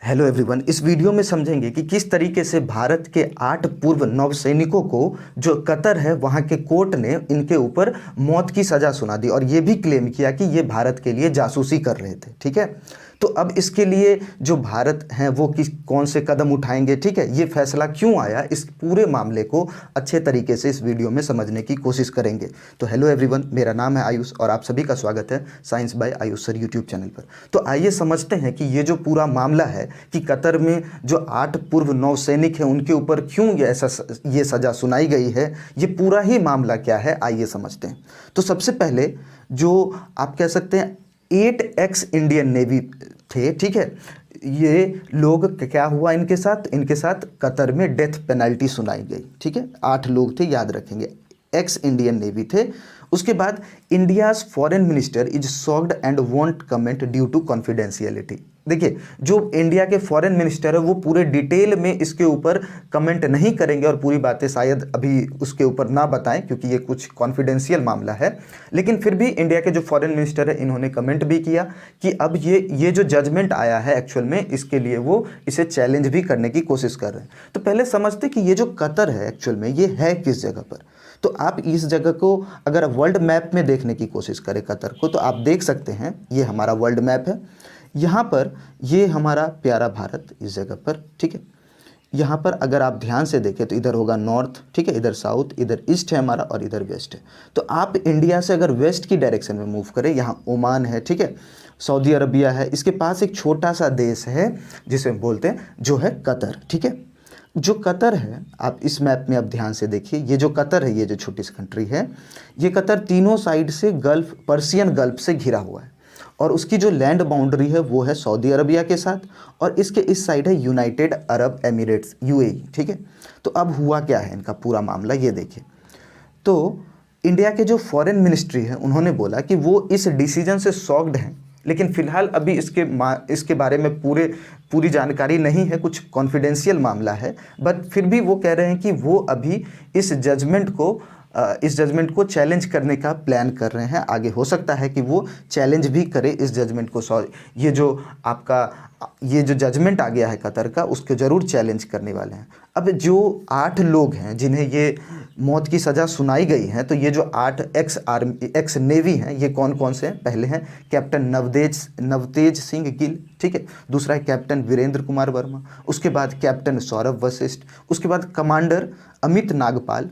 Hello everyone. इस video में समझेंगे कि किस तरीके से भारत के 8 पूर्व नौसैनिकों को जो कतर है वहाँ के कोर्ट ने इनके ऊपर मौत की सज़ा सुना दी और ये भी क्लेम किया कि ये भारत के लिए जासूसी कर रहे थे। ठीक है, तो अब इसके लिए जो भारत हैं वो कौन से कदम उठाएंगे, ठीक है, ये फैसला क्यों आया, इस पूरे मामले को अच्छे तरीके से इस वीडियो में समझने की कोशिश करेंगे। तो हेलो एवरीवन, मेरा नाम है आयुष और आप सभी का स्वागत है science by Ayush sir YouTube channel पर। तो आइए समझते हैं कि ये जो पूरा मामला है कि कतर में जो 8 पूर्व नौसैनिक हैं उनके ऊपर क्यों ये सज़ा सुनाई गई है, ये पूरा ही मामला क्या है, आइए समझते हैं। तो सबसे पहले जो आप कह सकते हैं 8 एक्स इंडियन नेवी थे, ठीक है, ये लोग क्या हुआ इनके साथ कतर में डेथ पेनल्टी सुनाई गई। ठीक है, 8 लोग थे, याद रखेंगे, एक्स इंडियन नेवी थे। उसके बाद India's foreign minister is shocked and won't comment due to confidentiality. देखिए, जो इंडिया के फॉरेन मिनिस्टर है वो पूरे डिटेल में इसके ऊपर कमेंट नहीं करेंगे और पूरी बातें शायद अभी उसके ऊपर ना बताएं क्योंकि ये कुछ कॉन्फिडेंशियल मामला है। लेकिन फिर भी इंडिया के जो फॉरेन मिनिस्टर है इन्होंने कमेंट भी किया कि अब ये जो जजमेंट आया है एक्चुअल में इसके लिए वो इसे चैलेंज भी करने की कोशिश कर रहे हैं। तो पहले समझते कि ये जो कतर है एक्चुअल में ये है किस जगह पर। तो आप इस जगह को अगर वर्ल्ड मैप में देखने की कोशिश करें कतर को, तो आप देख सकते हैं ये हमारा वर्ल्ड मैप है। यहाँ पर ये हमारा प्यारा भारत इस जगह पर, ठीक है। यहाँ पर अगर आप ध्यान से देखें तो इधर होगा नॉर्थ, ठीक है, इधर साउथ, इधर ईस्ट है हमारा और इधर वेस्ट है। तो आप इंडिया से अगर वेस्ट की डायरेक्शन में मूव करें, यहाँ ओमान है, ठीक है, सऊदी अरबिया है, इसके पास एक छोटा सा देश है जिसे बोलते हैं जो है कतर। ठीक है, जो कतर है आप इस मैप में अब ध्यान से देखिए, ये जो कतर है, ये जो छोटी सी कंट्री है, ये कतर तीनों साइड से गल्फ, पर्सियन गल्फ से घिरा हुआ है और उसकी जो लैंड बाउंड्री है वो है सऊदी अरबिया के साथ और इसके इस साइड है यूनाइटेड अरब एमिरेट्स, यूएई। ठीक है, तो अब हुआ क्या है इनका पूरा मामला ये देखिए। तो इंडिया के जो फॉरेन मिनिस्ट्री है उन्होंने बोला कि वो इस डिसीजन से शॉक्ड हैं, लेकिन फ़िलहाल अभी इसके बारे में पूरी जानकारी नहीं है, कुछ कॉन्फिडेंशियल मामला है। बट फिर भी वो कह रहे हैं कि वो अभी इस जजमेंट को चैलेंज करने का प्लान कर रहे हैं। आगे हो सकता है कि वो चैलेंज भी करे इस जजमेंट को। ये जो जजमेंट आ गया है कतर का, उसको ज़रूर चैलेंज करने वाले हैं। अब जो 8 लोग हैं जिन्हें ये मौत की सज़ा सुनाई गई है, तो ये जो 8 एक्स नेवी हैं, ये कौन कौन से हैं? पहले हैं कैप्टन नवतेज सिंह गिल, ठीक है, दूसरा है कैप्टन वीरेंद्र कुमार वर्मा, उसके बाद कैप्टन सौरभ वशिष्ठ, उसके बाद कमांडर अमित नागपाल,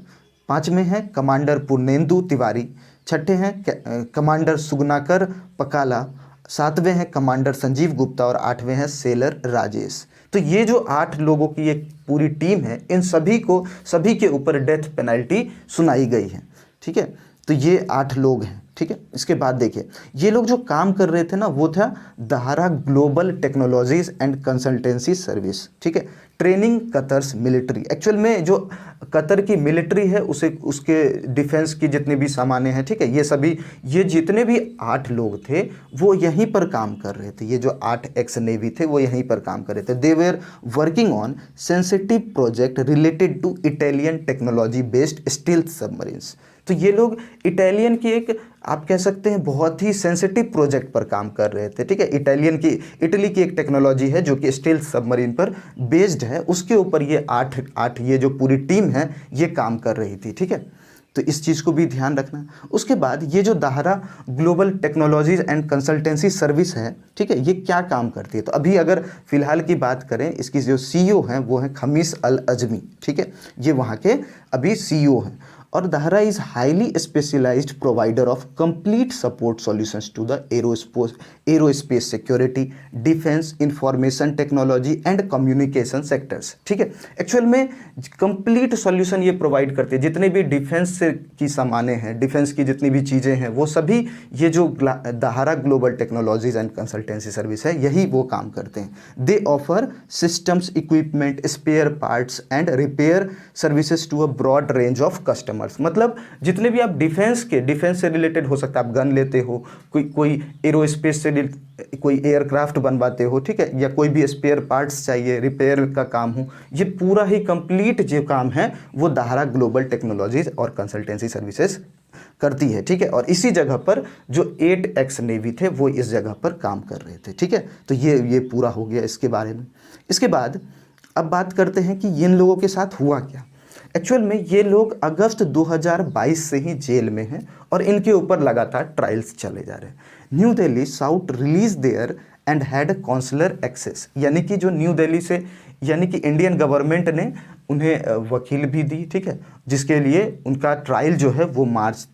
5वें हैं कमांडर पूर्णेंदु तिवारी, 6ठे हैं कमांडर सुगनाकर पकाला, 7वें हैं कमांडर संजीव गुप्ता और 8वें हैं सेलर राजेश। तो ये जो 8 लोगों की एक पूरी टीम है, इन सभी के ऊपर डेथ पेनल्टी सुनाई गई है। ठीक है, तो ये 8 लोग हैं। ठीक है, इसके बाद देखिए ये लोग जो काम कर रहे थे ना, वो था Dahra Global Technologies and Consultancy Service. ठीक है, ट्रेनिंग कतर्स मिलिट्री। एक्चुअल में जो कतर की मिलिट्री है उसके डिफेंस की जितनी भी सामानें हैं, ठीक है, ये जितने भी 8 लोग थे वो यहीं पर काम कर रहे थे। ये जो 8 एक्स नेवी थे वो यहीं पर काम कर रहे थे। They were working on sensitive project related to Italian technology based stealth submarines. तो ये लोग इटालियन की एक, आप कह सकते हैं, बहुत ही सेंसिटिव प्रोजेक्ट पर काम कर रहे थे। ठीक है, इटली की एक टेक्नोलॉजी है जो कि स्टील्थ सबमरीन पर बेस्ड है, उसके ऊपर ये 8 ये जो पूरी टीम है ये काम कर रही थी। ठीक है, तो इस चीज़ को भी ध्यान रखना। उसके बाद ये जो Dahra Global Technologies and Consultancy Service है, ठीक है, ये क्या काम करती है? तो अभी अगर फ़िलहाल की बात करें, इसकी जो सीईओ हैं वो हैं खमीस अल अजमी। ठीक है, ये वहाँ के अभी सीईओ हैं। और Dahra is highly specialised provider of complete support solutions to the aerospace security, defence, information technology and communication sectors. ठीक है, एक्चुअल में कंप्लीट सॉल्यूशन ये प्रोवाइड करती है। जितने भी डिफेंस की सामानें हैं, डिफेंस की जितनी भी चीज़ें हैं, वो सभी ये जो Dahra Global Technologies and Consultancy Service है यही वो काम करते हैं। They offer systems, equipment, spare parts and repair services to a broad range of customer. मतलब जितने भी आप डिफेंस से रिलेटेड हो सकता है, आप गन लेते हो, कोई एरोस्पेस से कोई एयरक्राफ्ट बनवाते हो, ठीक है, या कोई भी स्पेयर पार्ट्स चाहिए, रिपेयर का काम हो, ये पूरा ही कंप्लीट जो काम है वो दहारा ग्लोबल टेक्नोलॉजीज और कंसल्टेंसी सर्विसेज करती है, ठीक है। और इसी जगह पर जो 8 एक्स नेवी थे वो इस जगह पर काम कर रहे थे, ठीक है। तो ये पूरा हो गया इसके बारे में। इसके बाद अब बात करते हैं कि इन लोगों के साथ हुआ क्या। एक्चुअल में ये लोग अगस्त 2022 से ही जेल में हैं और इनके ऊपर लगातार ट्रायल्स चले जा रहे हैं। New Delhi sought release there and had consular access, यानी कि जो न्यू दिल्ली से, यानी कि इंडियन गवर्नमेंट ने उन्हें वकील भी दी, ठीक है, जिसके लिए उनका ट्रायल जो है वो मार्च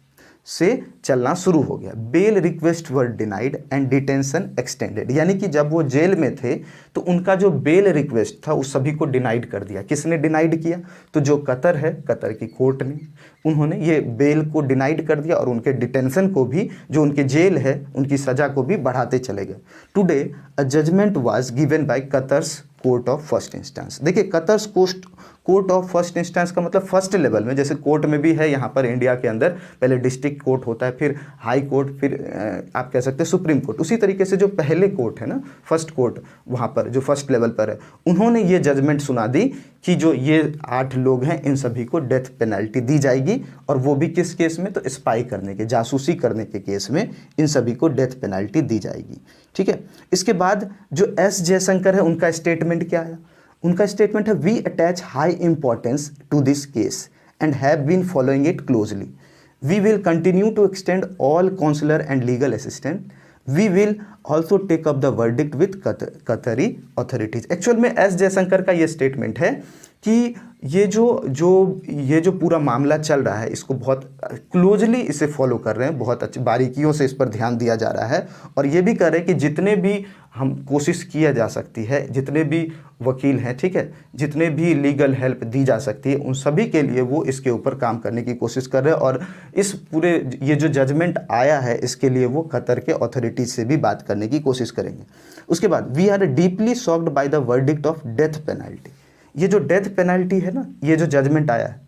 से चलना शुरू हो गया। Bail request were denied and detention extended, यानी कि जब वो जेल में थे तो उनका जो बेल रिक्वेस्ट था उस सभी को डिनाइड कर दिया। किसने डिनाइड किया? तो जो कतर है, कतर की कोर्ट ने, उन्होंने ये बेल को डिनाइड कर दिया और उनके डिटेंशन को भी, जो उनके जेल है उनकी सज़ा को भी बढ़ाते चले गए। Today a judgement was given by Qatar's court of first instance. देखिए, Qatar's court of first instance का मतलब फर्स्ट लेवल में, जैसे कोर्ट में भी है यहाँ पर इंडिया के अंदर, पहले डिस्ट्रिक्ट कोर्ट होता है, फिर हाई कोर्ट, फिर आप कह सकते हैं सुप्रीम कोर्ट। उसी तरीके से जो पहले कोर्ट है ना, फर्स्ट कोर्ट, वहाँ पर जो फर्स्ट लेवल पर है, उन्होंने ये जजमेंट सुना दी कि जो ये 8 लोग हैं इन सभी को डेथ पेनल्टी दी जाएगी, और वो भी किस केस में? तो स्पाई करने के, जासूसी करने के केस में इन सभी को डेथ पेनल्टी दी जाएगी, ठीक है। इसके बाद जो एस जयशंकर है, उनका स्टेटमेंट क्या आया? उनका स्टेटमेंट है, we attach high importance to this case and have been following it closely. We will continue to extend all consular and legal assistant. We will also take up the verdict with Qatari authorities. Actual में S Jaishankar का ये statement है कि ये जो पूरा मामला चल रहा है, इसको बहुत क्लोजली इसे फॉलो कर रहे हैं, बहुत अच्छी बारीकियों से इस पर ध्यान दिया जा रहा है, और ये भी कर रहे हैं कि जितने भी हम कोशिश किया जा सकती है, जितने भी वकील हैं, ठीक है, जितने भी लीगल हेल्प दी जा सकती है, उन सभी के लिए वो इसके ऊपर काम करने की कोशिश कर रहे हैं। और इस पूरे ये जो जजमेंट आया है, इसके लिए वो कतर के अथॉरिटीज से भी बात करने की कोशिश करेंगे। उसके बाद, we are deeply shocked by the verdict of death penalty. ये जो डेथ पेनल्टी है ना, ये जो जजमेंट आया है,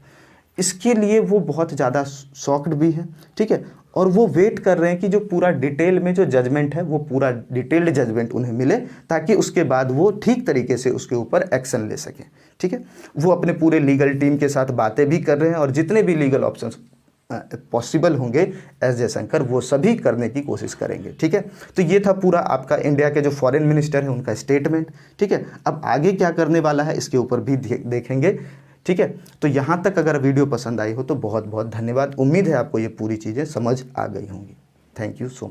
इसके लिए वो बहुत ज़्यादा शॉक्ड भी है, ठीक है, और वो वेट कर रहे हैं कि जो पूरा डिटेल में जो जजमेंट है, वो पूरा डिटेल्ड जजमेंट उन्हें मिले, ताकि उसके बाद वो ठीक तरीके से उसके ऊपर एक्शन ले सकें, ठीक है। वो अपने पूरे लीगल टीम के साथ बातें भी कर रहे हैं, और जितने भी लीगल ऑप्शंस पॉसिबल होंगे एस जयशंकर वो सभी करने की कोशिश करेंगे, ठीक है। तो ये था पूरा आपका इंडिया के जो फॉरेन मिनिस्टर है उनका स्टेटमेंट, ठीक है। अब आगे क्या करने वाला है इसके ऊपर भी देखेंगे, ठीक है। तो यहाँ तक अगर वीडियो पसंद आई हो तो बहुत बहुत धन्यवाद। उम्मीद है आपको ये पूरी चीज़ें समझ आ गई होंगी। Thank you so much.